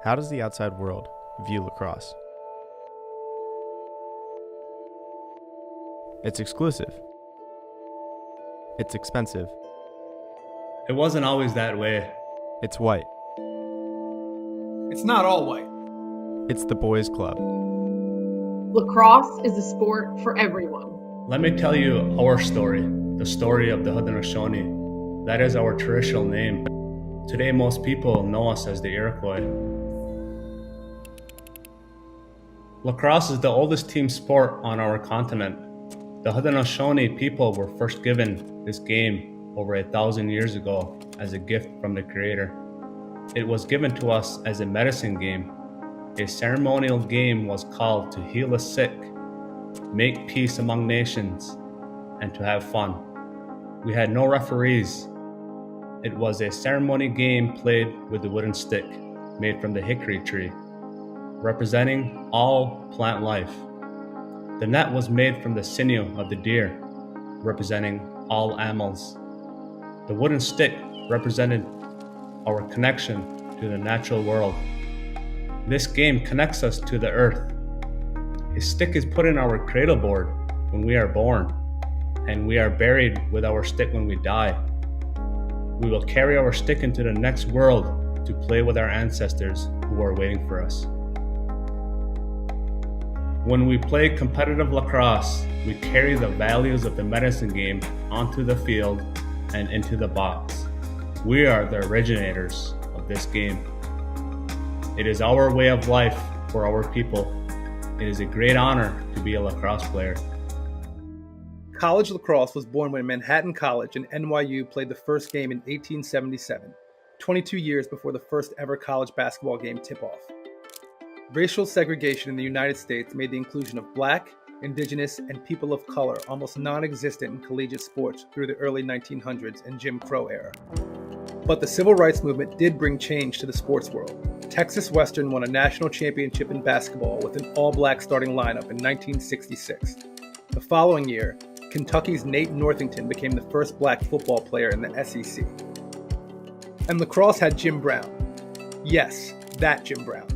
How does the outside world view lacrosse? It's exclusive. It's expensive. It wasn't always that way. It's white. It's not all white. It's the boys' club. Lacrosse is a sport for everyone. Let me tell you our story, the story of the Haudenosaunee. That is our traditional name. Today, most people know us as the Iroquois. Lacrosse is the oldest team sport on our continent. The Haudenosaunee people were first given this game over 1,000 years ago as a gift from the Creator. It was given to us as a medicine game. A ceremonial game was called to heal the sick, make peace among nations, and to have fun. We had no referees. It was a ceremony game played with the wooden stick made from the hickory tree, representing all plant life. The net was made from the sinew of the deer, representing all animals. The wooden stick represented our connection to the natural world. This game connects us to the earth. A stick is put in our cradle board when we are born, and we are buried with our stick when we die. We will carry our stick into the next world to play with our ancestors who are waiting for us. When we play competitive lacrosse, we carry the values of the medicine game onto the field and into the box. We are the originators of this game. It is our way of life for our people. It is a great honor to be a lacrosse player. College lacrosse was born when Manhattan College and NYU played the first game in 1877, 22 years before the first ever college basketball game tip-off. Racial segregation in the United States made the inclusion of Black, Indigenous, and people of color almost non-existent in collegiate sports through the early 1900s and Jim Crow era. But the civil rights movement did bring change to the sports world. Texas Western won a national championship in basketball with an all-black starting lineup in 1966. The following year, Kentucky's Nate Northington became the first black football player in the SEC. And lacrosse had Jim Brown. Yes, that Jim Brown.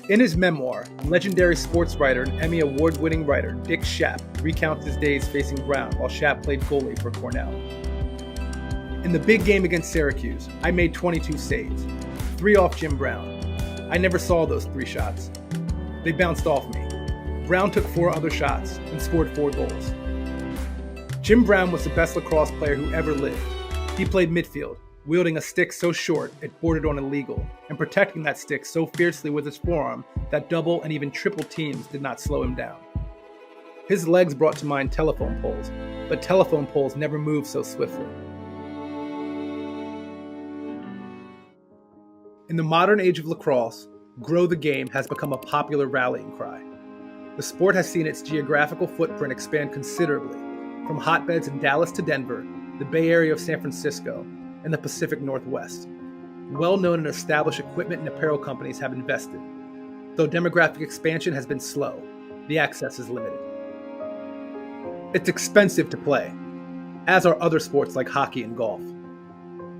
In his memoir, legendary sports writer and Emmy Award-winning writer Dick Schaap recounts his days facing Brown while Schaap played goalie for Cornell. In the big game against Syracuse, I made 22 saves, 3 off Jim Brown. I never saw those 3 shots. They bounced off me. Brown took 4 other shots and scored 4 goals. Jim Brown was the best lacrosse player who ever lived. He played midfield, wielding a stick so short it bordered on illegal, and protecting that stick so fiercely with his forearm that double and even triple teams did not slow him down. His legs brought to mind telephone poles, but telephone poles never moved so swiftly. In the modern age of lacrosse, grow the game has become a popular rallying cry. The sport has seen its geographical footprint expand considerably, from hotbeds in Dallas to Denver, the Bay Area of San Francisco, and the Pacific Northwest. Well-known and established equipment and apparel companies have invested. Though demographic expansion has been slow, the access is limited. It's expensive to play, as are other sports like hockey and golf.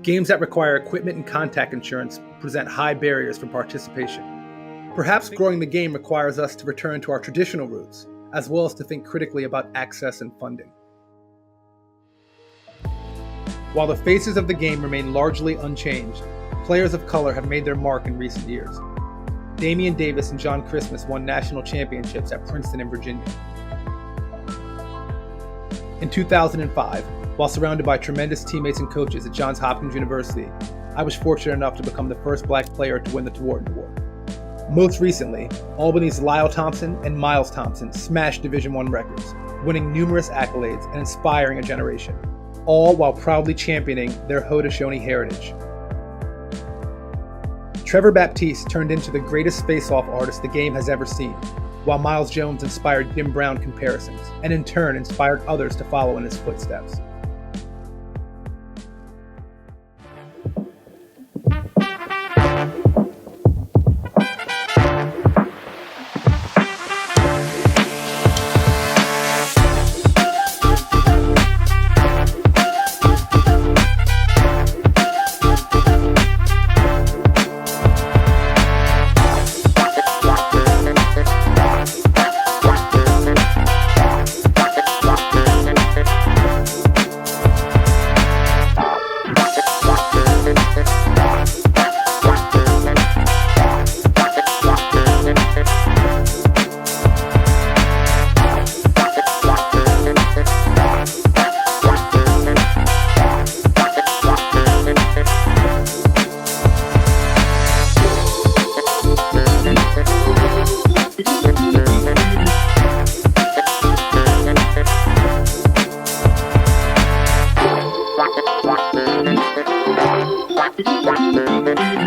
Games that require equipment and contact insurance present high barriers for participation. Perhaps growing the game requires us to return to our traditional roots, as well as to think critically about access and funding. While the faces of the game remain largely unchanged, players of color have made their mark in recent years. Damian Davis and John Christmas won national championships at Princeton and Virginia. In 2005, while surrounded by tremendous teammates and coaches at Johns Hopkins University, I was fortunate enough to become the first black player to win the Tewaaraton Award. Most recently, Albany's Lyle Thompson and Miles Thompson smashed Division I records, winning numerous accolades and inspiring a generation, all while proudly championing their Haudenosaunee heritage. Trevor Baptiste turned into the greatest face-off artist the game has ever seen, while Miles Jones inspired Jim Brown comparisons, and in turn inspired others to follow in his footsteps. Bye.